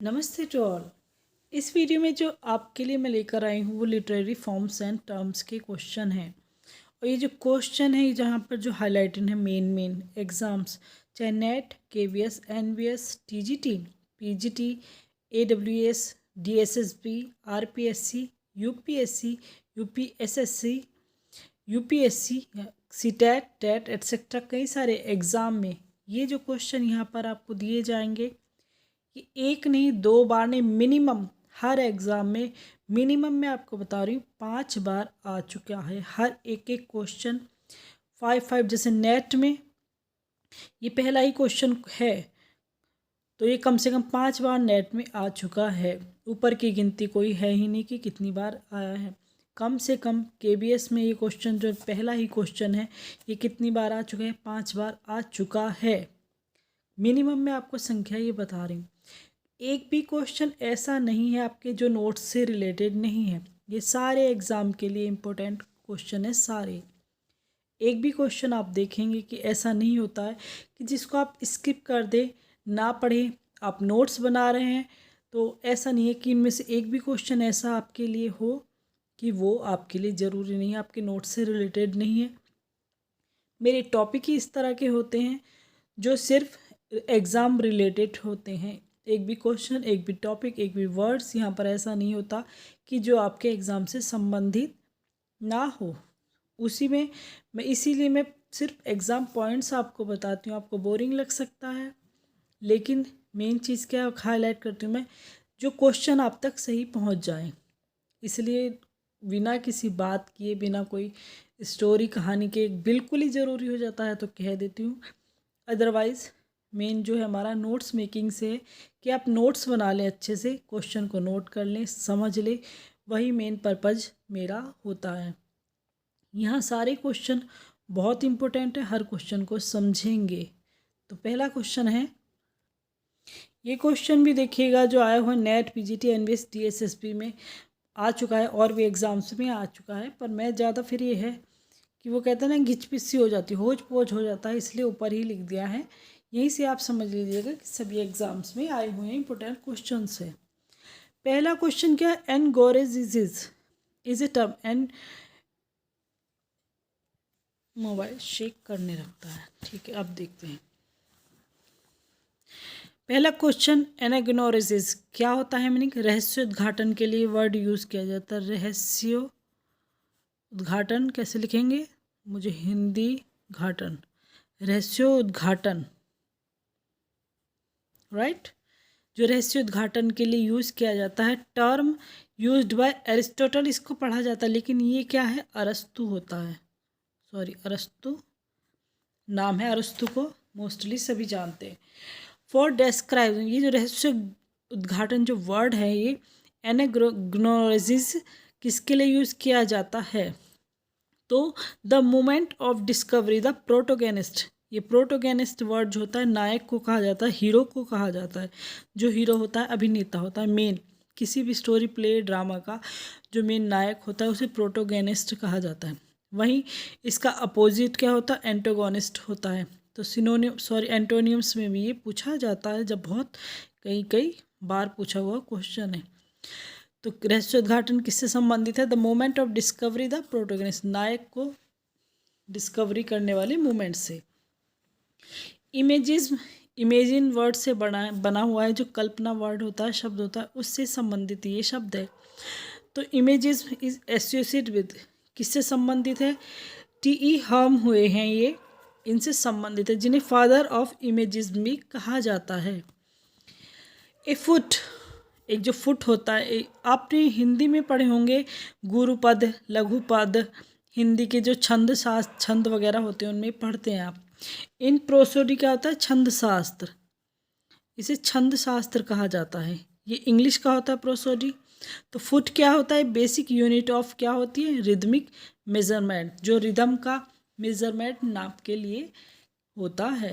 नमस्ते to all. इस video में जो आपके लिए मैं लेकर आई हूँ वो लिटरेरी फॉर्म्स एंड टर्म्स के क्वेश्चन हैं। और ये जो क्वेश्चन है जहाँ पर जो हाईलाइटेड है मेन एग्ज़ाम्स, चाहे NET, KVS, NVS, TGT, PGT, AWS, DSSB, RPSC, UPSC, UPSSC, UPSC, CTET, TET etcetera कई सारे एग्ज़ाम में ये जो क्वेश्चन यहाँ पर आपको दिए जाएंगे कि एक नहीं दो बार नहीं, मिनिमम हर एग्ज़ाम में मिनिमम मैं आपको बता रही हूँ 5 बार आ चुका है। हर एक क्वेश्चन 5 जैसे नेट में ये पहला ही क्वेश्चन है तो ये कम से कम 5 बार नेट में आ चुका है। ऊपर की गिनती कोई है ही नहीं कि कितनी बार आया है। कम से कम केबीएस में ये क्वेश्चन जो पहला ही क्वेश्चन है ये कितनी बार आ चुका है, 5 बार आ चुका है। मिनिमम मैं आपको संख्या ये बता रही हूँ। एक भी क्वेश्चन ऐसा नहीं है आपके जो नोट्स से रिलेटेड नहीं है। ये सारे एग्ज़ाम के लिए इम्पोर्टेंट क्वेश्चन है सारे। एक भी क्वेश्चन आप देखेंगे कि ऐसा नहीं होता है कि जिसको आप स्किप कर दें, ना पढ़ें, आप नोट्स बना रहे हैं तो ऐसा नहीं है कि इनमें से एक भी क्वेश्चन ऐसा आपके लिए हो कि वो आपके लिए ज़रूरी नहीं है, आपके नोट्स से रिलेटेड नहीं है। मेरे टॉपिक ही इस तरह के होते हैं जो सिर्फ एग्ज़ाम रिलेटेड होते हैं। एक भी क्वेश्चन, एक भी टॉपिक, एक भी वर्ड्स यहाँ पर ऐसा नहीं होता कि जो आपके एग्ज़ाम से संबंधित ना हो। उसी में इसीलिए मैं सिर्फ एग्ज़ाम पॉइंट्स आपको बताती हूँ। आपको बोरिंग लग सकता है लेकिन मेन चीज़ क्या हाईलाइट करती हूँ मैं, जो क्वेश्चन आप तक सही पहुँच जाए। इसलिए बिना किसी बात किए, बिना कोई स्टोरी कहानी के बिल्कुल ही ज़रूरी हो जाता है तो कह देती हूँ। अदरवाइज़ मेन जो है हमारा नोट्स मेकिंग से है कि आप नोट्स बना लें, अच्छे से क्वेश्चन को नोट कर लें, समझ लें, वही मेन पर्पज़ मेरा होता है। यहाँ सारे क्वेश्चन बहुत इम्पोर्टेंट है, हर क्वेश्चन को समझेंगे। तो पहला क्वेश्चन है, ये क्वेश्चन भी देखिएगा जो आया हुआ नेट, पीजीटी, एनवीएस, डीएसएसबी में आ चुका है और भी एग्ज़ाम्स में आ चुका है। पर मैं ज़्यादा फिर ये है कि वो कहते हैं ना घिच पिच सी हो जाती है, होच पोच हो जाता है, इसलिए ऊपर ही लिख दिया है। यहीं से आप समझ लीजिएगा कि सभी एग्ज़ाम्स में आए हुए हैं इंपॉर्टेंट क्वेश्चन है। पहला क्वेश्चन क्या है, एनगोरेजिस इज ए टर्म। एन मोबाइल शेक करने लगता है, ठीक है, अब देखते हैं। पहला क्वेश्चन, एनाग्नोरेसिस क्या होता है मीनिंग। रहस्य उद्घाटन के लिए वर्ड यूज़ किया जाता है। रहस्य उद्घाटन कैसे लिखेंगे, मुझे हिंदी घाटन, रहस्य उद्घाटन, राइट, जो रहस्य उद्घाटन के लिए यूज़ किया जाता है। टर्म यूज्ड बाय एरिस्टोटल, इसको पढ़ा जाता है लेकिन ये क्या है, अरस्तु होता है। सॉरी, अरस्तु नाम है, अरस्तु को मोस्टली सभी जानते हैं। फॉर डेस्क्राइब, ये जो रहस्य उद्घाटन जो वर्ड है ये एनाग्नोरेसिस किसके लिए यूज़ किया जाता है, तो the moment of discovery the protagonist. ये प्रोटोगेनिस्ट वर्ड जो होता है नायक को कहा जाता है, हीरो को कहा जाता है। जो हीरो होता है, अभिनेता होता है, मेन किसी भी स्टोरी प्ले ड्रामा का जो मेन नायक होता है उसे प्रोटोगेनिस्ट कहा जाता है। वहीं इसका अपोजिट क्या होता है, एंटोगोनिस्ट होता है। तो सिनोनिम एंटोनियम्स में भी ये पूछा जाता है, जब बहुत कई बार पूछा हुआ क्वेश्चन है। तो रहस्य उद्घाटन किससे संबंधित है, the moment of discovery the protagonist, नायक को डिस्कवरी करने वाले मोमेंट से। इमेजिज्म, इमेजिन वर्ड से बना हुआ है, जो कल्पना वर्ड होता है, शब्द होता है, उससे संबंधित ये शब्द है। तो इमेजिज्म इज एसोसिएटेड विद, किससे संबंधित है, टी हम हुए हैं ये, इनसे संबंधित है, जिन्हें फादर ऑफ इमेजिज्म भी कहा जाता है। ए फुट, एक जो फुट होता है, आपने हिंदी में पढ़े होंगे गुरुपद, लघुपद, हिंदी के जो छंद शास्त्र, छंद वगैरह होते हैं उनमें पढ़ते हैं आप। इन प्रोसोडी क्या होता है, छंद शास्त्र, इसे छंद शास्त्र कहा जाता है। ये इंग्लिश का होता है प्रोसोडी। तो फुट क्या होता है, बेसिक यूनिट ऑफ क्या होती है, रिदमिक मेजरमेंट, जो रिदम का मेजरमेंट नाप के लिए होता है।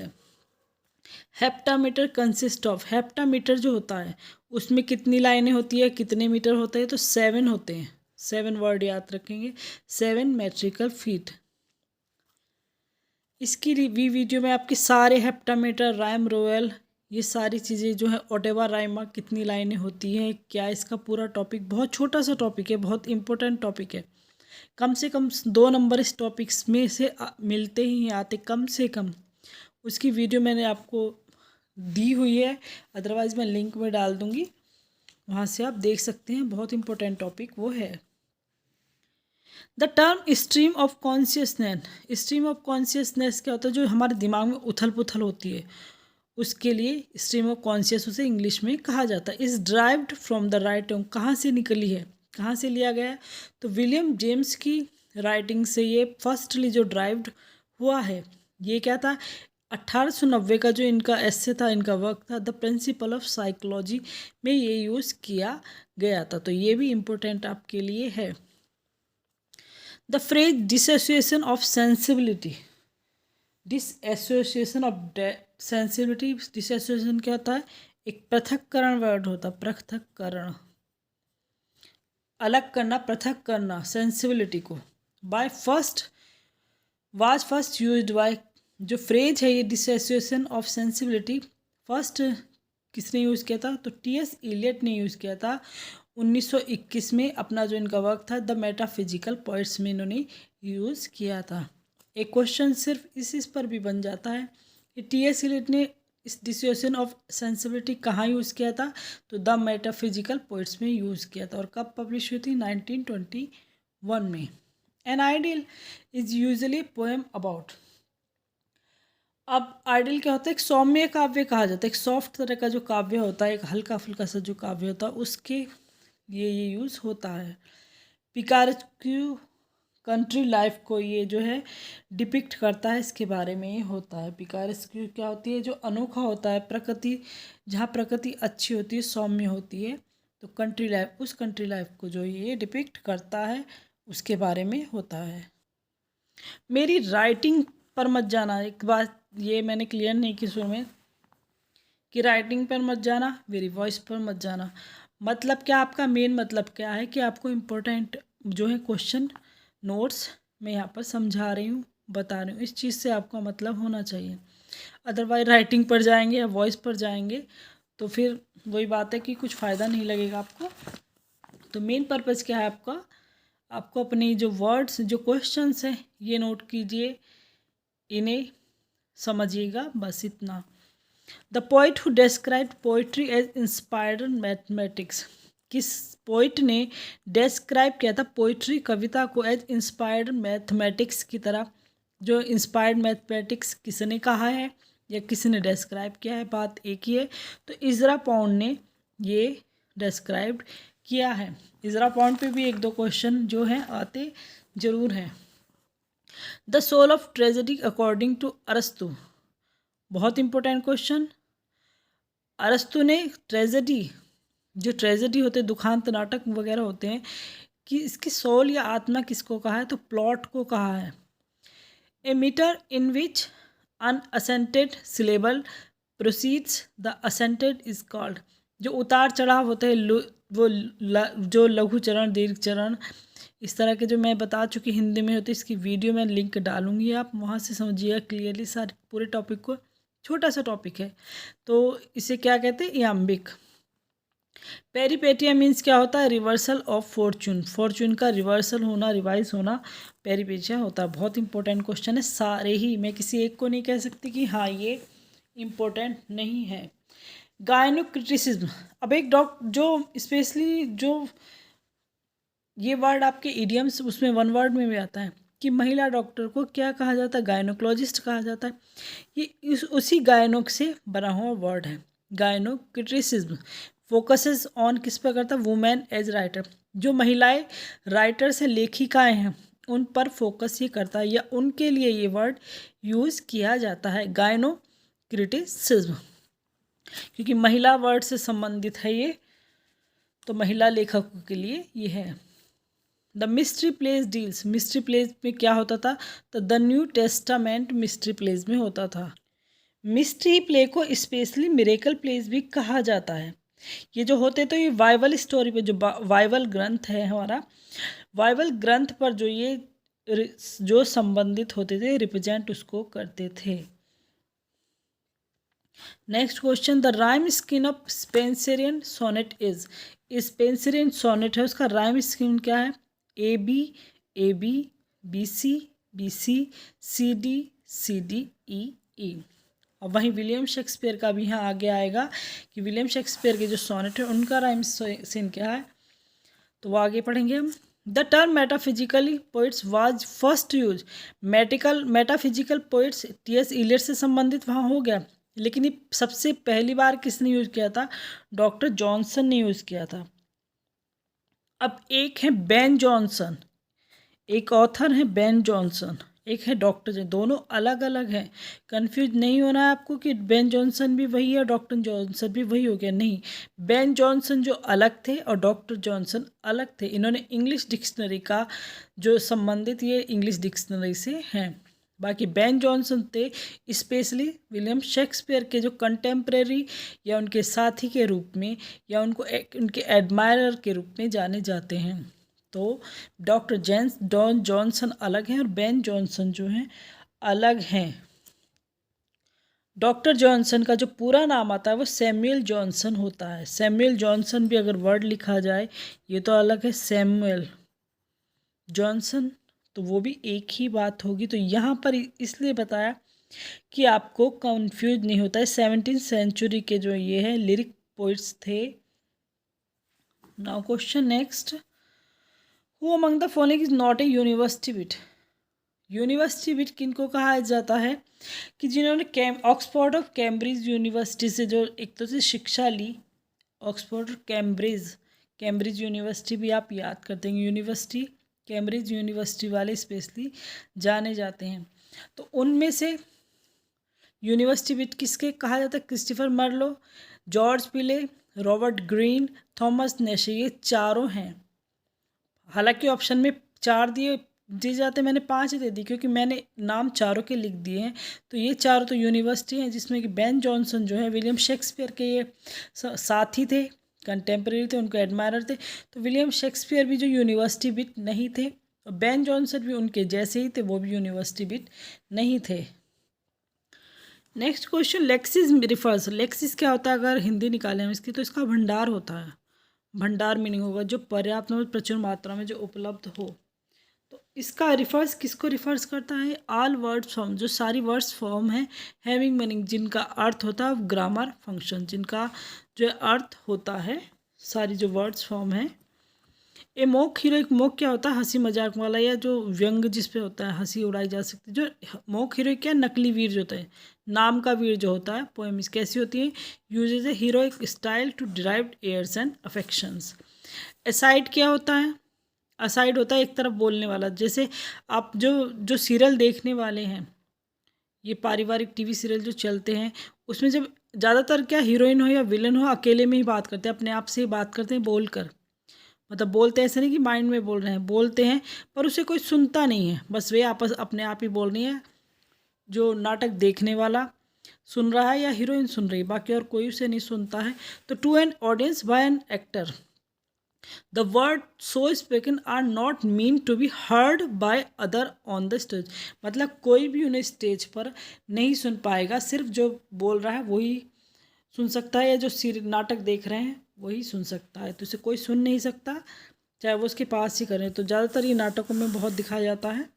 हेप्टामीटर कंसिस्ट ऑफ, हेप्टामीटर जो होता है उसमें कितनी लाइनें होती है, कितने मीटर होते हैं, तो 7 होते हैं। 7 वर्ड याद रखेंगे, 7 मेट्रिकल फीट। इसकी भी वीडियो में आपके सारे हेप्टामीटर, राइम रोयल, ये सारी चीज़ें जो है ओटेवा राइमा कितनी लाइनें होती हैं, क्या इसका पूरा टॉपिक, बहुत छोटा सा टॉपिक है, बहुत इंपॉर्टेंट टॉपिक है। कम से कम 2 नंबर इस टॉपिक्स में से मिलते ही आते कम से कम। उसकी वीडियो मैंने आपको दी हुई है, अदरवाइज़ मैं लिंक में डाल दूँगी, वहाँ से आप देख सकते हैं। बहुत इंपॉर्टेंट टॉपिक वो है। The term stream of consciousness, stream of consciousness क्या होता है? जो हमारे दिमाग में उथल पुथल होती है, उसके लिए स्ट्रीम ऑफ कॉन्शियस उसे इंग्लिश में कहा जाता है। Is derived from the writing, कहाँ से निकली है, कहाँ से लिया गया है? तो विलियम जेम्स की राइटिंग से ये फर्स्टली जो ड्राइव्ड हुआ है। ये क्या था? 1890 का जो इनका एस्से था, इनका वर्क था, द प्रिंसिपल ऑफ साइकोलॉजी में ये यूज़ किया गया था। तो ये भी इम्पोर्टेंट आपके लिए है। The phrase dissociation of sensibility, dissociation of sensibility, dissociation क्या होता है? एक पृथक्करण वर्ड होता है, पृथक्करण, अलग करना, पृथक करना सेंसिबिलिटी को। बाय फर्स्ट यूज्ड बाय, जो फ्रेज है ये डिसएसोसिएशन ऑफ सेंसिबिलिटी, फर्स्ट किसने यूज़ किया था? तो टी.एस. इलियट ने यूज़ किया था 1921 में। अपना जो इनका वर्क था द मेटाफिजिकल पॉइंट्स में इन्होंने यूज़ किया था। एक क्वेश्चन सिर्फ इस पर भी बन जाता है कि टी.एस. इलियट ने इस डिसोसिएशन ऑफ सेंसिबिलिटी कहाँ यूज़ किया था? तो द मेटाफिजिकल पॉइंट्स में यूज़ किया था। और कब पब्लिश हुई थी? 1921 में। An ideal is usually poem about, अब आइडियल क्या होता है? एक सौम्य काव्य कहा जाता है, एक सॉफ्ट तरह का जो काव्य होता है, एक हल्का फुल्का सा जो काव्य होता है, उसके ये यूज़ होता है। पिकारेस्क्यू कंट्री लाइफ को ये जो है डिपिक्ट करता है, इसके बारे में ये होता है। पिकारेस्क्यू क्या होती है? जो अनोखा होता है, प्रकृति, जहाँ प्रकृति अच्छी होती है, सौम्य होती है, तो कंट्री लाइफ, उस कंट्री लाइफ को जो ये डिपिक्ट करता है, उसके बारे में होता है। मेरी राइटिंग पर मत जाना, एक बात ये मैंने क्लियर नहीं की शुरू में कि राइटिंग पर मत जाना, मेरी वॉइस पर मत जाना। मतलब क्या, आपका मेन मतलब क्या है कि आपको इम्पोर्टेंट जो है क्वेश्चन नोट्स मैं यहाँ पर समझा रही हूँ, बता रही हूँ, इस चीज़ से आपका मतलब होना चाहिए। अदरवाइज राइटिंग पर जाएंगे या वॉइस पर जाएंगे तो फिर वही बात है कि कुछ फ़ायदा नहीं लगेगा आपको। तो मेन पर्पज़ क्या है आपका? आपको अपनी जो वर्ड्स, जो क्वेश्चंस हैं, ये नोट कीजिए, इन्हें समझिएगा, बस इतना। The poet who describe poetry as inspired mathematics, किस पोइट ने डेस्क्राइब किया था पोइट्री, कविता को, एज इंस्पायर्ड मैथमेटिक्स की तरह? जो इंस्पायर्ड मैथमेटिक्स किसने कहा है या किसने डेस्क्राइब किया है, बात एक ही है। तो इज़रा पॉन्ड ने ये डेस्क्राइब किया है। इज़रा पॉन्ड पे भी एक दो क्वेश्चन जो हैं आते ज़रूर हैं। The soul of tragedy according to Arastu, बहुत इंपॉर्टेंट क्वेश्चन। अरस्तु ने ट्रेजेडी, जो ट्रेजेडी होते हैं, दुखांत नाटक वगैरह होते हैं, कि इसकी सोल या आत्मा किसको कहा है? तो प्लॉट को कहा है। A metre in which unaccented syllable proceeds the accented is called, जो उतार चढ़ाव होते हैं, वो जो लघु चरण, दीर्घ चरण, इस तरह के जो मैं बता चुकी हिंदी में होती है, इसकी वीडियो मैं लिंक डालूंगी, आप वहाँ से समझिएगा क्लियरली सारे पूरे टॉपिक को। छोटा सा टॉपिक है, तो इसे क्या कहते हैं? इयाम्बिक। पेरीपेटिया मीन्स क्या होता है? रिवर्सल ऑफ फॉर्चून, फॉर्चून का रिवर्सल होना, रिवाइज होना, पेरीपेटिया होता है। बहुत इंपॉर्टेंट क्वेश्चन है सारे ही, मैं किसी एक को नहीं कह सकती कि हाँ ये इम्पोर्टेंट नहीं है। गायनोक्रिटिसिज्म, अब एक जो स्पेशली जो ये वर्ड आपके इडियम्स उसमें वन वर्ड में भी आता है कि महिला डॉक्टर को क्या कहा जाता है? गायनोकोलॉजिस्ट कहा जाता है। ये उसी गायनोक से बना हुआ वर्ड है। गायनोक्रिटिसिज्म फोकसेस ऑन किस पर करता है? वुमेन एज राइटर, जो महिलाएं राइटर्स हैं, लेखिकाएं हैं, उन पर फोकस ये करता है, या उनके लिए ये वर्ड यूज़ किया जाता है, गायनोक्रिटिसिज्म, क्योंकि महिला वर्ड से संबंधित है ये, तो महिला लेखकों के लिए ये है। The mystery place deals, mystery place में क्या होता था? तो the new testament mystery place में होता था। मिस्ट्री प्ले को स्पेशली मिरेकल प्लेस भी कहा जाता है। ये जो होते तो ये बाइबल स्टोरी पे, जो बाइबल ग्रंथ है हमारा, बाइबल ग्रंथ पर जो ये जो संबंधित होते थे, रिप्रेजेंट उसको करते थे। Next question, the rhyme scheme of Spenserian sonnet is. Spenserian sonnet है, उसका राइम स्कीम क्या है? A B, A B, B C, B C, C D, C D, E, E. और वहीं विलियम शेक्सपियर का भी यहाँ आगे आएगा कि विलियम शेक्सपियर के जो सोनेट है उनका राइम स्कीम क्या है, तो वो आगे पढ़ेंगे हम। The term metaphysically poets was first use. Metaphysical poets टी.एस. इलियट से संबंधित वहाँ हो गया, लेकिन ये सबसे पहली बार किसने यूज किया था? डॉक्टर जॉनसन ने यूज किया था। अब एक है बेन जॉनसन, एक ऑथर है बेन जॉनसन, एक है डॉक्टर जॉनसन, दोनों अलग अलग हैं। कंफ्यूज नहीं होना है आपको कि बेन जॉनसन भी वही है, डॉक्टर जॉनसन भी वही हो गया, नहीं। बेन जॉनसन जो अलग थे और डॉक्टर जॉनसन अलग थे। इन्होंने इंग्लिश डिक्शनरी का जो संबंधित ये इंग्लिश डिक्शनरी से हैं। बाकी बेन जॉनसन थे स्पेशली विलियम शेक्सपियर के जो कंटेम्प्रेरी या उनके साथी के रूप में या उनके एडमायरर के रूप में जाने जाते हैं। तो डॉक्टर जॉनसन अलग हैं और बेन जॉनसन जो हैं अलग हैं। डॉक्टर जॉनसन का जो पूरा नाम आता है वो सैमुअल जॉनसन होता है। सैमुअल जॉनसन भी अगर वर्ड लिखा जाए, ये तो अलग है, सैमुअल जॉनसन, तो वो भी एक ही बात होगी। तो यहाँ पर इसलिए बताया कि आपको कंफ्यूज नहीं होता है। 17th सेंचुरी के जो ये है लिरिक पोइट्स थे। Now question next, who among the following is not a university wit. University wit किनको कहा जाता है? कि जिन्होंने ऑक्सफोर्ड और कैम्ब्रिज यूनिवर्सिटी से जो एक तो से शिक्षा ली, ऑक्सफोर्ड और कैम्ब्रिज यूनिवर्सिटी भी आप याद करते हैं, यूनिवर्सिटी कैम्ब्रिज यूनिवर्सिटी वाले स्पेशली जाने जाते हैं। तो उनमें से यूनिवर्सिटी विट किसके कहा जाता है? क्रिस्टोफर मार्लो, जॉर्ज पिले, रॉबर्ट ग्रीन, थॉमस नेशे, ये चारों हैं। हालांकि ऑप्शन में 4 दिए जाते, मैंने 5 दे दी क्योंकि मैंने नाम चारों के लिख दिए हैं। तो ये चारों तो यूनिवर्सिटी हैं, जिसमें कि बेन जॉनसन जो है विलियम शेक्सपियर के ये साथी थे, कंटेम्प्रेरी थे, उनके एडमायरर थे। तो विलियम शेक्सपियर भी जो यूनिवर्सिटी बिट नहीं थे, और बेन जॉनसन भी उनके जैसे ही थे, वो भी यूनिवर्सिटी बिट नहीं थे। Next question, Lexus refers. Lexus क्या होता है अगर हिंदी निकालें हम इसकी, तो इसका भंडार होता है। भंडार मीनिंग होगा जो पर्याप्त में प्रचुर मात्रा में जो उपलब्ध हो। तो इसका रिफर्स किसको रिफर्स करता है? ऑल वर्ड्स फॉर्म, जो सारी वर्ड्स फॉर्म है हैविंग मीनिंग, जिनका अर्थ होता है ग्रामर फंक्शन, जिनका जो अर्थ होता है सारी जो वर्ड्स फॉर्म है। ए मोक हीरो, एक मोक क्या होता है? हंसी मजाक वाला या जो व्यंग जिस पे होता है, हंसी उड़ाई जा सकती है। जो मोक हीरो क्या, नकली वीर जो होता है, नाम का वीर जो होता है। पोएम्स कैसी होती है? Uses a heroic style to derive airs and affections. Aside क्या होता है? असाइड होता है एक तरफ बोलने वाला। जैसे आप जो सीरियल देखने वाले हैं, ये पारिवारिक टीवी सीरियल जो चलते हैं, उसमें जब ज़्यादातर क्या हीरोइन हो या विलन हो अकेले में ही बात करते हैं, अपने आप से ही बात करते हैं बोल कर। मतलब बोलते हैं ऐसे नहीं कि माइंड में बोल रहे हैं, बोलते हैं पर उसे कोई सुनता नहीं है, बस वे आपस अपने आप ही बोल रही है। जो नाटक देखने वाला सुन रहा है या हीरोइन सुन रही है, बाकी और कोई उसे नहीं सुनता है। तो to an audience by an actor the word so spoken are not mean to be heard by other on the stage. मतलब कोई भी उन्हें स्टेज पर नहीं सुन पाएगा, सिर्फ जो बोल रहा है वही सुन सकता है, या जो नाटक देख रहे हैं वही सुन सकता है। तो इसे कोई सुन नहीं सकता, चाहे वो उसके पास ही करें। तो ज़्यादातर ये नाटकों में बहुत दिखाया जाता है।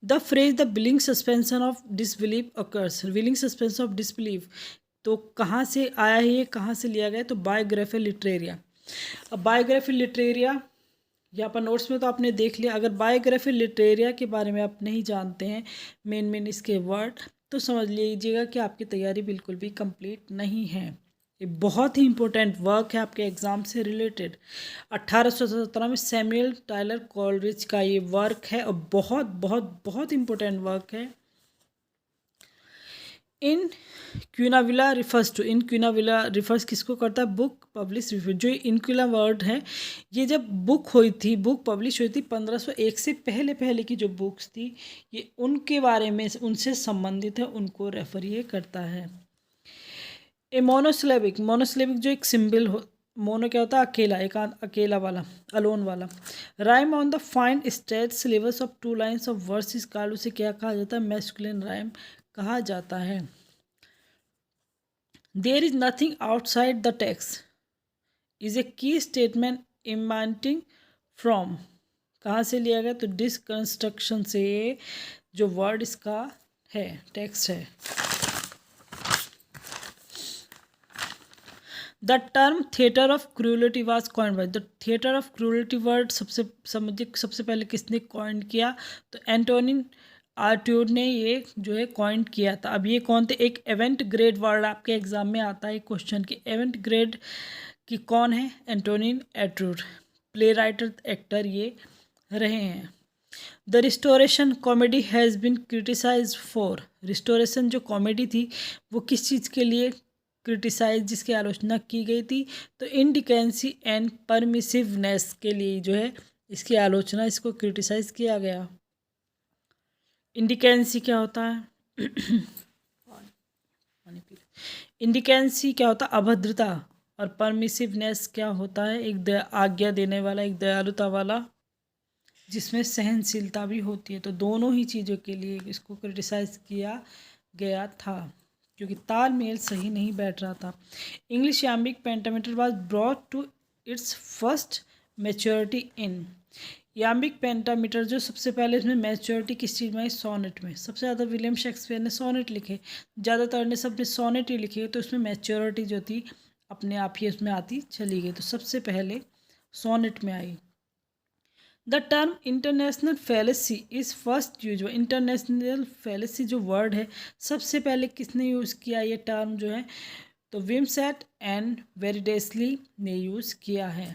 The phrase the willing suspension of disbelief occurs. Willing suspension of disbelief तो कहाँ से आया है, ये कहाँ से लिया गया? तो बायोग्राफी लिटरेरिया। अब बायोग्राफी लिटरेरिया यहाँ पर नोट्स में तो आपने देख लिया। अगर बायोग्राफी लिटरेरिया के बारे में आप नहीं जानते हैं मेन इसके वर्ड, तो समझ लीजिएगा कि आपकी तैयारी बिल्कुल भी कंप्लीट नहीं है। ये बहुत ही इंपॉर्टेंट वर्क है आपके एग्ज़ाम से रिलेटेड। 1817 में सैमुअल टायलर कॉलरिज का ये वर्क है और बहुत बहुत बहुत इंपॉर्टेंट वर्क है। इन क्यूनाविला रिफर्स टू, इन क्यूनाविला रिफर्स किसको करता है? Book publish review. जो इनक्यूला वर्ड है, ये जब बुक पब्लिश हुई थी 1501 से पहले की जो बुक्स थी, ये उनके बारे में उनसे संबंधित है, उनको रेफर ये करता है। ए मोनोसिलेबिक जो एक सिंबल हो, मोनो क्या होता है? अकेला, अकेला वाला, अलोन वाला। Rhyme on the fine straight syllabus of 2 lines of verse is called, उसे क्या कहा जाता है? मैस्कुलिन राइम कहा जाता है। There is nothing outside the text is a key statement इमांटिंग from, कहाँ से लिया गया? तो डिसकंस्ट्रक्शन से जो वर्ड इसका है, टेक्स्ट है। The term theatre of cruelty was coined bye, the theatre of cruelty word सबसे पहले किसने कॉइन किया? तो एंटोनिन आर्ट्यूड ने ये जो है कॉइन किया था। अब ये कौन थे? एक इवेंट ग्रेड वर्ड आपके एग्जाम में आता है क्वेश्चन की, इवेंट ग्रेड की कौन है? Antonin Artaud, play writer actor ये रहे हैं। The restoration comedy has been criticise for, restoration जो कॉमेडी थी वो किस चीज़ के लिए क्रिटिसाइज, जिसकी आलोचना की गई थी? तो इंडिकेंसी एंड परमिसिवनेस के लिए जो है इसकी आलोचना, इसको क्रिटिसाइज किया गया। इंडिकेंसी क्या होता है? इंडिकेंसी क्या होता है? अभद्रता। और परमिसिवनेस क्या होता है? एक आज्ञा देने वाला, एक दयालुता वाला, जिसमें सहनशीलता भी होती है। तो दोनों ही चीज़ों के लिए इसको क्रिटिसाइज किया गया था, क्योंकि तालमेल सही नहीं बैठ रहा था। English iambic pentameter was brought to its first maturity in, iambic pentameter जो सबसे पहले इसमें मैच्योरिटी किस चीज़ में? सोनेट में। सबसे ज़्यादा विलियम शेक्सपियर ने सोनेट लिखे, ज़्यादातर ने सबने सोनेट ही लिखे, तो उसमें मैच्योरिटी जो थी अपने आप ही उसमें आती चली गई। तो सबसे पहले सोनेट में आई। The term international fallacy is first use, international fallacy जो वर्ड है सबसे पहले किसने यूज़ किया ये टर्म जो है? तो विमसेट एंड वेरिडेसली ने यूज़ किया है।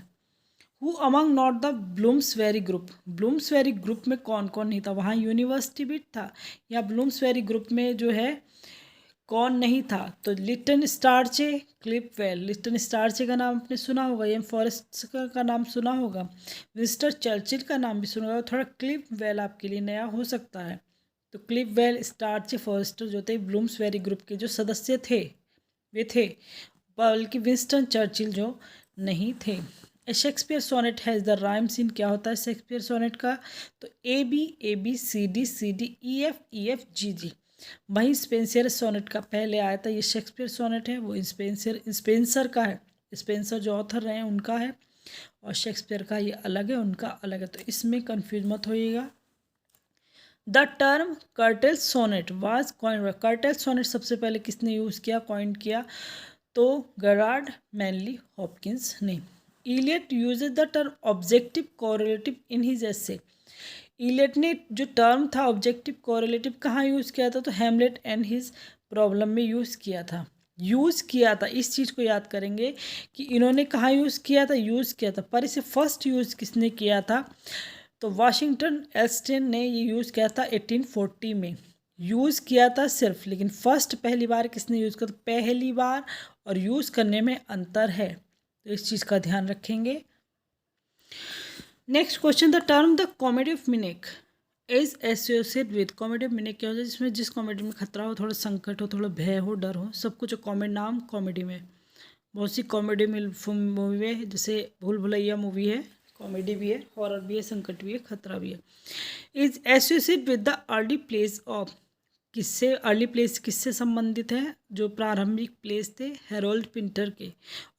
Who among not the Bloomsbury group, Bloomsbury group में कौन कौन नहीं था? वहाँ यूनिवर्सिटी भी था, या ब्लूम्सवेरी ग्रुप में जो है कौन नहीं था? तो लिटन स्टार्चे, क्लिपवेल, लिटन स्टार्चे का नाम आपने सुना होगा, एम फॉरेस्ट का नाम सुना होगा, विंस्टन चर्चिल का नाम भी सुना होगा। थोड़ा क्लिपवेल आपके लिए नया हो सकता है। तो क्लिपवेल, स्टार्चे, फॉरेस्टर जो थे ब्लूम्सवेरी ग्रुप के जो सदस्य थे वे थे, बल्कि विंस्टन चर्चिल जो नहीं थे। Shakespeare sonnet has the rhyme scene, क्या होता है शेक्सपियर सोनेट का? तो A B C D E F G G. वहीं स्पेंसर सोनेट का पहले आया था, ये शेक्सपियर सोनेट है, वो स्पेंसर का है, स्पेंसर जो ऑथर रहे हैं उनका है, और शेक्सपियर का ये अलग है, उनका अलग है, तो इसमें कंफ्यूज मत होइएगा। The term curtal sonnet was coined, curtal sonnet सबसे पहले किसने यूज़ किया, कॉइन किया? तो गरार्ड मैनली हॉपकिंस ने। Eliot uses the term objective correlative in his essay, Eliot ने जो टर्म था ऑब्जेक्टिव कोरिलेटिव कहाँ यूज़ किया था? तो हैमलेट एंड हिज प्रॉब्लम में यूज़ किया था। इस चीज़ को याद करेंगे कि इन्होंने कहाँ यूज़ किया था, पर इसे फर्स्ट यूज़ किसने किया था? तो वाशिंगटन एल्स्टेन ने ये यूज़ किया था 1840 में यूज़ किया था सिर्फ, लेकिन फर्स्ट पहली बार किसने यूज़ किया? तो पहली बार और यूज़ करने में अंतर है, तो इस चीज़ का ध्यान रखेंगे। Next question, the term the comedy of मिनिक is associate with, comedy of मिनिक क्या होता है? जिसमें जिस कॉमेडी में खतरा हो, थोड़ा संकट हो, थोड़ा भय हो, डर हो, सब कुछ कॉमेडी, नाम कॉमेडी में बहुत सी कॉमेडी मूवी है, जैसे भूल भुलैया मूवी है, कॉमेडी भी है, हॉरर भी है, संकट भी है, खतरा भी है। Is associate with the early place of, किससे अर्ली प्लेस किससे संबंधित है? जो प्रारंभिक प्लेस थे हेरोल्ड पिंटर के,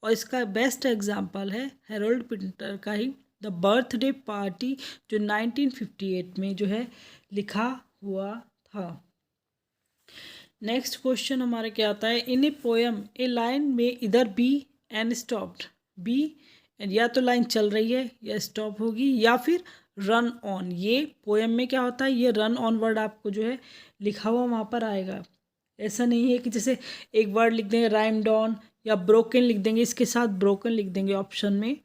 और इसका बेस्ट एग्जाम्पल है हेरोल्ड पिंटर का ही द बर्थडे पार्टी, जो 1958 में जो है लिखा हुआ था। नेक्स्ट क्वेश्चन हमारा क्या आता है? इन ए पोएम ए लाइन में इधर बी एंड स्टॉप्ड, बी या तो लाइन चल रही है या स्टॉप होगी या फिर रन ऑन, ये पोएम में क्या होता है? ये रन ऑन वर्ड आपको जो है लिखा हुआ वहाँ पर आएगा। ऐसा नहीं है कि जैसे एक वर्ड लिख देंगे राइम डाउन या ब्रोकन लिख देंगे, इसके साथ ब्रोकन लिख देंगे ऑप्शन में,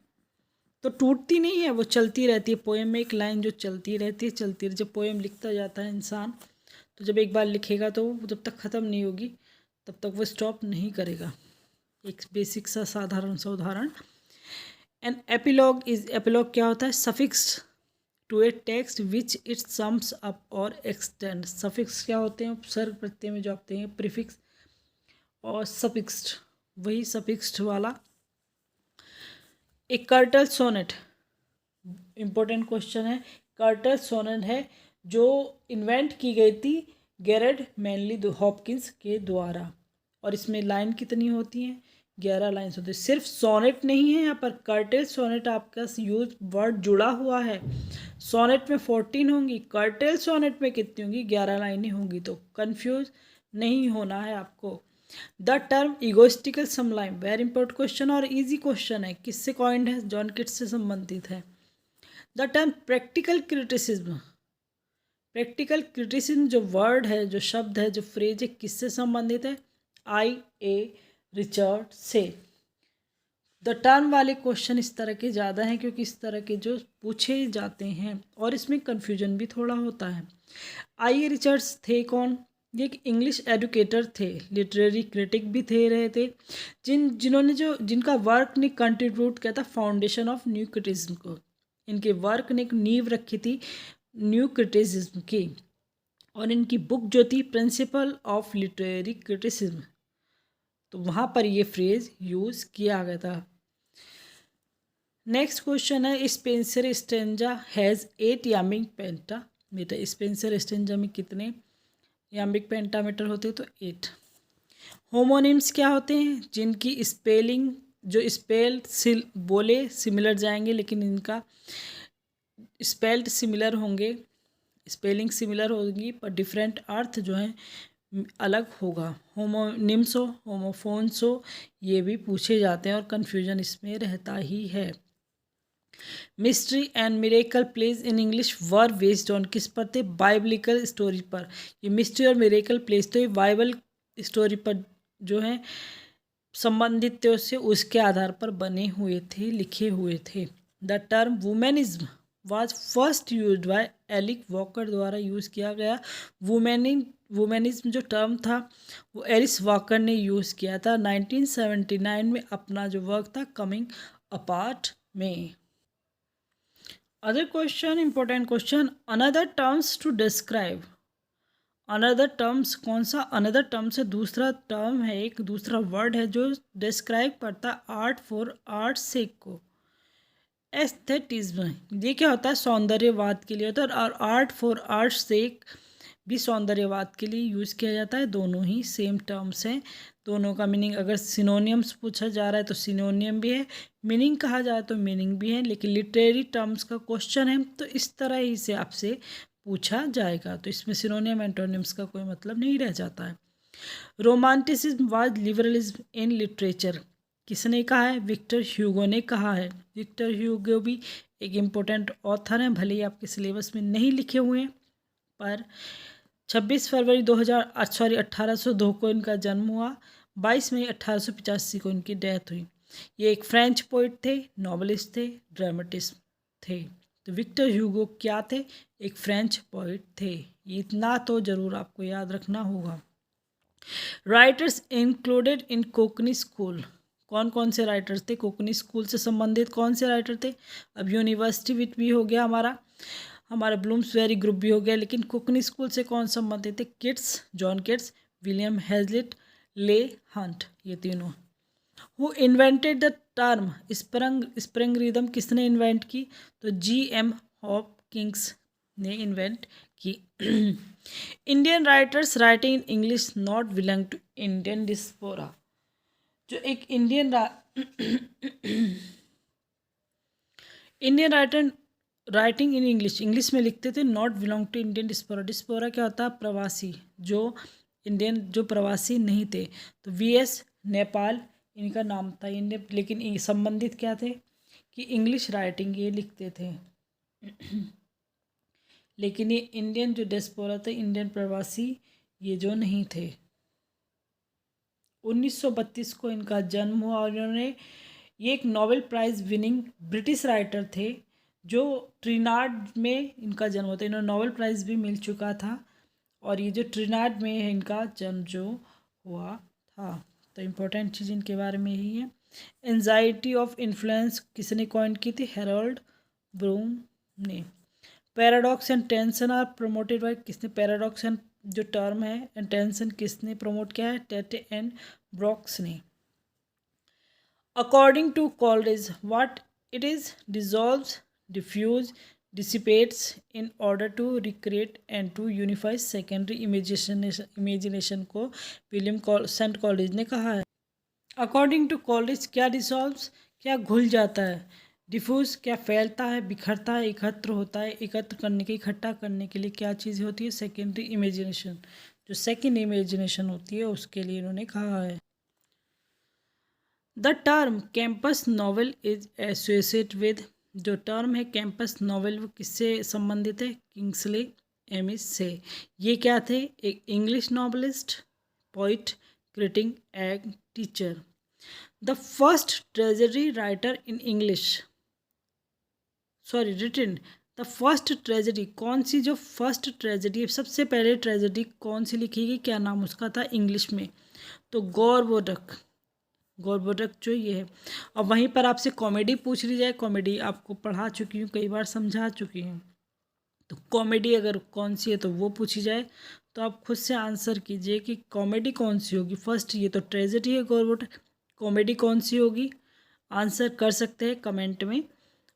तो टूटती नहीं है, वो चलती रहती है। पोएम में एक लाइन जो चलती रहती है, जब पोएम लिखता जाता है इंसान, तो जब एक बार लिखेगा तो जब तक ख़त्म नहीं होगी तब तक वो स्टॉप नहीं करेगा। एक बेसिक सा साधारण सा उदाहरण। एन एपिलॉग इज, एपिलॉग क्या होता है? Suffix to a text which it sums up और एक्सटेंड, सफिक्स क्या होते हैं? उपसर्ग प्रत्यय में जो आते हैं, प्रीफिक्स और सफिक्स्ड, वही सफिक्स्ड वाला। एक कर्टल सोनेट, इम्पोर्टेंट क्वेश्चन है, कर्टल सोनेट है जो इन्वेंट की गई थी गैरेड मैनली हॉपकिंस के द्वारा, और इसमें लाइन कितनी होती हैं, 11 लाइन्स होती है। सिर्फ सोनेट नहीं है यहाँ पर, कर्टेल सोनेट आपका यूज वर्ड जुड़ा हुआ है। सोनेट में 14 होंगी, कर्टेल सोनेट में कितनी होंगी, 11 लाइनें होंगी। तो कंफ्यूज नहीं होना है आपको। The term egoistical sublime, very important question और इजी क्वेश्चन है। किससे कॉइंड है, जॉन किट्स से संबंधित है। The term practical criticism, practical criticism जो वर्ड है, जो शब्द है, जो फ्रेज है, किससे संबंधित है, I.A. रिचर्ड से। द टर्म वाले क्वेश्चन इस तरह के ज़्यादा हैं क्योंकि इस तरह के जो पूछे जाते हैं और इसमें कन्फ्यूजन भी थोड़ा होता है। I.A. रिचर्ड्स थे कौन, ये एक इंग्लिश एडुकेटर थे, लिटरेरी क्रिटिक भी थे रहे थे, जिन्होंने जिनका वर्क ने कंट्रीब्यूट किया था फाउंडेशन ऑफ न्यू क्रिटिसिज्म को। इनके वर्क ने एक नींव रखी थी न्यू क्रिटिसिज्म की, और इनकी बुक जो थी प्रिंसिपल ऑफ लिटरेरी क्रिटिसिज्म, तो वहाँ पर ये फ्रेज यूज़ किया गया था। नेक्स्ट क्वेश्चन है, Spenser stanza has 8 iambic pentameter. Spenser stanza में कितने यामिक पेंटामीटर होते हैं, तो 8। होमोनिम्स क्या होते हैं, जिनकी स्पेलिंग जो स्पेल्ड बोले सिमिलर जाएंगे लेकिन इनका स्पेल्ड सिमिलर होंगे, स्पेलिंग सिमिलर होगी पर डिफरेंट अर्थ जो है अलग होगा। होमोनिम्स हो, होमोफोन्स हो, ये भी पूछे जाते हैं और कन्फ्यूजन इसमें रहता ही है। Mystery and miracle place in English were based on किस पर थे, बाइबलिकल स्टोरी पर। ये मिस्ट्री और मिरेकल प्लेस तो ये बाइबल स्टोरी पर जो है संबंधित थे, उससे उसके आधार पर बने हुए थे, लिखे हुए थे। The term womanism was first used by Alice Walker द्वारा यूज़ किया गया। वुमेनिज्म जो टर्म था वो एलिस वॉकर ने यूज़ किया था 1979 में अपना जो वर्क था कमिंग अपार्ट में। Other question, important question, another terms to describe. Another terms कौन सा, अनदर टर्म्स है दूसरा टर्म है, एक दूसरा वर्ड है जो डिस्क्राइब करता है आर्ट फॉर आर्ट सेक को। एस्थेटिज्म ये क्या होता है, सौंदर्यवाद के लिए होता है, और आर्ट फॉर आर्ट सेक भी सौंदर्यवाद के लिए यूज़ किया जाता है। दोनों ही सेम टर्म्स हैं, दोनों का मीनिंग अगर सिनोनियम्स पूछा जा रहा है तो सिनोनियम भी है, मीनिंग कहा जाए तो मीनिंग भी है। लेकिन लिटरेरी टर्म्स का क्वेश्चन है तो इस तरह ही से आपसे पूछा जाएगा, तो इसमें सिनोनियम एंटोनिम्स का कोई मतलब नहीं रह जाता है। Romanticism was liberalism in literature, किसने कहा है, विक्टर ह्यूगो ने कहा है। विक्टर ह्यूगो भी एक इम्पोर्टेंट ऑथर हैं, भले ही आपके सिलेबस में नहीं लिखे हुए हैं, पर 26 फरवरी 1802 को इनका जन्म हुआ, 22 मई 1885 को इनकी डेथ हुई। ये एक फ्रेंच पोइट थे, नॉवेलिस्ट थे, ड्रामेटिस्ट थे। तो विक्टर ह्यूगो क्या थे, एक फ्रेंच पोइट थे, इतना तो ज़रूर आपको याद रखना होगा। Writers included in Konkani school, कौन कौन से राइटर्स थे, कोकनी स्कूल से संबंधित कौन से राइटर थे। अब यूनिवर्सिटी विट भी हो गया हमारा ब्लूम्सबेरी ग्रुप भी हो गया, लेकिन कोकनी स्कूल से कौन संबंधित थे, Keats, John Keats, William Hazlitt, Leigh Hunt, ये तीनों। Who invented the term spring rhythm, किसने इन्वेंट की, तो G.M. हॉपकिंस ने इन्वेंट की। Indian writers writing in English not belong to Indian diaspora, जो एक Indian writer writing in English में लिखते थे, not belong to Indian diaspora. Diaspora क्या होता है, प्रवासी, जो इंडियन जो प्रवासी नहीं थे। तो V.S. नेपाल इनका नाम था, इन्हें लेकिन संबंधित क्या थे कि इंग्लिश राइटिंग ये लिखते थे। लेकिन ये इंडियन जो डिस्पोरा थे, इंडियन प्रवासी, ये जो नहीं थे। 1932 को इनका जन्म हुआ और इन्होंने ये एक Nobel prize winning British writer थे, जो ट्रिनाड में इनका जन्म होता है। इन्होंने नोबेल प्राइज़ भी मिल चुका था और ये जो ट्रिनाड में है इनका जन्म जो हुआ था। तो इम्पोर्टेंट चीज़ इनके बारे में ही है। एंजाइटी ऑफ इन्फ्लुएंस किसने कॉइन की थी, हैरोल्ड ब्रूम ने। Paradox and tension are promoted by, किसने पैराडॉक्स एंड जो टर्म है एंड टेंशन किसने प्रमोट किया है, टेटे एंड ब्रॉक्स ने। According to Coleridge what it is, dissolves, diffuse, dissipates in order to recreate and to unify secondary imagination को William Saint college ने कहा है। अकॉर्डिंग टू कॉलेज क्या डिसॉल्व्स, क्या घुल जाता है, डिफ्यूज क्या फैलता है, बिखरता है, एकत्र होता है, एकत्र करने के इकट्ठा करने के लिए क्या चीज़ होती है, सेकेंडरी इमेजिनेशन, जो सेकेंड इमेजिनेशन होती है उसके लिए इन्होंने कहा है। The term campus novel is associated with, जो टर्म है कैंपस नॉवेल वो किससे संबंधित है, किंग्सले एमिस से। ये क्या थे, एक English novelist, poet, critic and teacher. The first tragedy writer in English, sorry written, the first tragedy, कौन सी जो फर्स्ट ट्रेजेडी सबसे पहले ट्रेजेडी कौन सी लिखी गई, क्या नाम उसका था इंग्लिश में, तो गौरबोधक, गौरबोधक जो ये है। और वहीं पर आपसे कॉमेडी पूछ ली जाए, कॉमेडी आपको पढ़ा चुकी हूँ, कई बार समझा चुकी हूँ, तो कॉमेडी अगर कौन सी है तो वो पूछी जाए तो आप खुद से आंसर कीजिए कि कॉमेडी कौन सी होगी। फर्स्ट ये तो ट्रेजेडी है गौरबोधक, कॉमेडी कौन सी होगी, आंसर कर सकते हैं कमेंट में,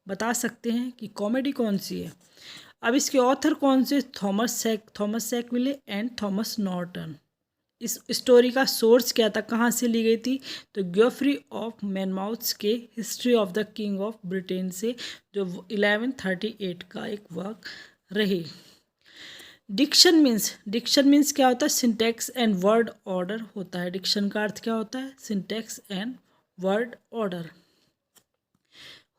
बता सकते हैं कि कॉमेडी कौन सी है। अब इसके ऑथर कौन से, थॉमस सैकविले एंड थॉमस नॉर्टन। इस स्टोरी का सोर्स क्या था, कहाँ से ली गई थी, तो ज्योफ्री ऑफ मैनमाउथ्स के history of the king of Britain से, जो 1138 का एक वर्क रही। डिक्शन मीन्स क्या होता है, सिंटैक्स एंड वर्ड ऑर्डर होता है। डिक्शन का अर्थ क्या होता है, syntax and word order.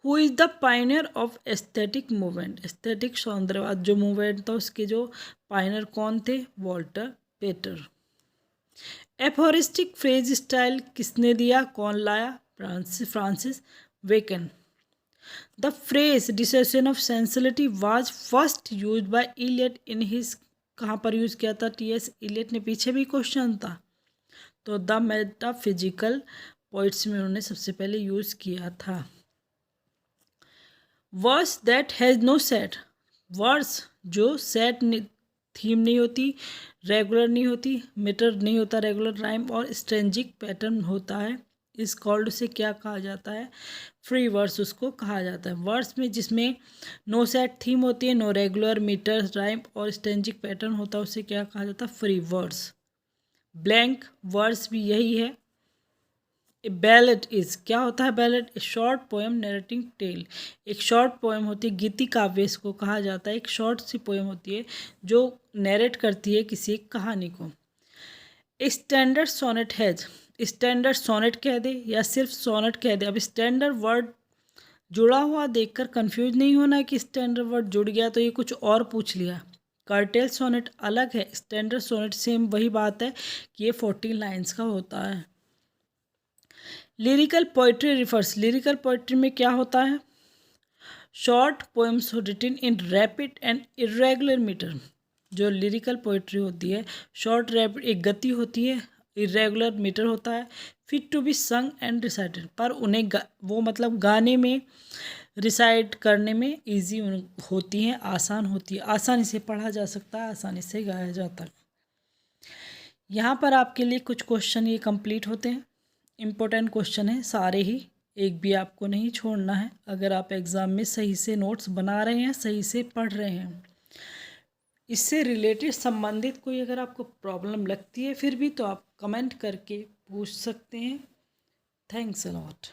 Who is the pioneer of aesthetic movement, aesthetic सौंदर्यवाद जो मूवमेंट था उसके जो पायनियर कौन थे, Walter Pater. Aphoristic phrase style किसने दिया, कौन लाया, Francis Bacon. The phrase dissociation of sensibility was first used by Eliot in his, कहाँ पर यूज़ किया था, टी.एस. इलियट ने, पीछे भी क्वेश्चन था, तो द मेटाफिजिकल पोइट्स में उन्होंने सबसे पहले यूज़ किया था। Verse that has no set, verse जो सेट थीम नहीं होती, रेगुलर नहीं होती, मीटर नहीं होता रेगुलर राइम, और स्ट्रेंजिक पैटर्न होता है, इस कॉल्ड से क्या कहा जाता है, फ्री वर्स उसको कहा जाता है। वर्स में जिसमें नो सेट थीम होती है, नो रेगुलर मीटर राइम और स्ट्रेंजिक पैटर्न होता है, उसे क्या कहा जाता है, फ्री वर्स। ब्लैंक वर्स भी यही है। ए बैलेट इज, क्या होता है ballad, a short poem narrating tale, एक शॉर्ट पोएम होती है, गीति काव्य इसको कहा जाता है, एक शॉर्ट सी पोएम होती है जो नरेट करती है किसी कहानी को। Standard sonnet has, standard sonnet कह दे या सिर्फ सोनेट कह दे, अब स्टैंडर्ड वर्ड जुड़ा हुआ देखकर कंफ्यूज नहीं होना कि स्टैंडर्ड वर्ड जुड़ गया तो ये कुछ और पूछ लिया। कर्टेल सोनेट अलग है, स्टैंडर्ड सोनेट सेम वही बात है कि ये 14 लाइन्स का होता है। Lyrical poetry refers, lyrical poetry में क्या होता है, short poems written in rapid and irregular metre, जो लिरिकल पोइट्री होती है शॉर्ट रैपिड एक गति होती है, इरेगुलर मीटर होता है, फिट टू बी संग एंड रिसाइटेड, पर उन्हें वो मतलब गाने में रिसाइट करने में इजी होती हैं, आसान होती है, आसानी से पढ़ा जा सकता है, आसानी से गाया जाता है। यहाँ पर आपके लिए कुछ क्वेश्चन ये कंप्लीट होते हैं, इम्पोर्टेंट क्वेश्चन है सारे ही, एक भी आपको नहीं छोड़ना है। अगर आप एग्ज़ाम में सही से नोट्स बना रहे हैं, सही से पढ़ रहे हैं, इससे रिलेटेड संबंधित कोई अगर आपको प्रॉब्लम लगती है फिर भी तो आप कमेंट करके पूछ सकते हैं। Thanks a lot.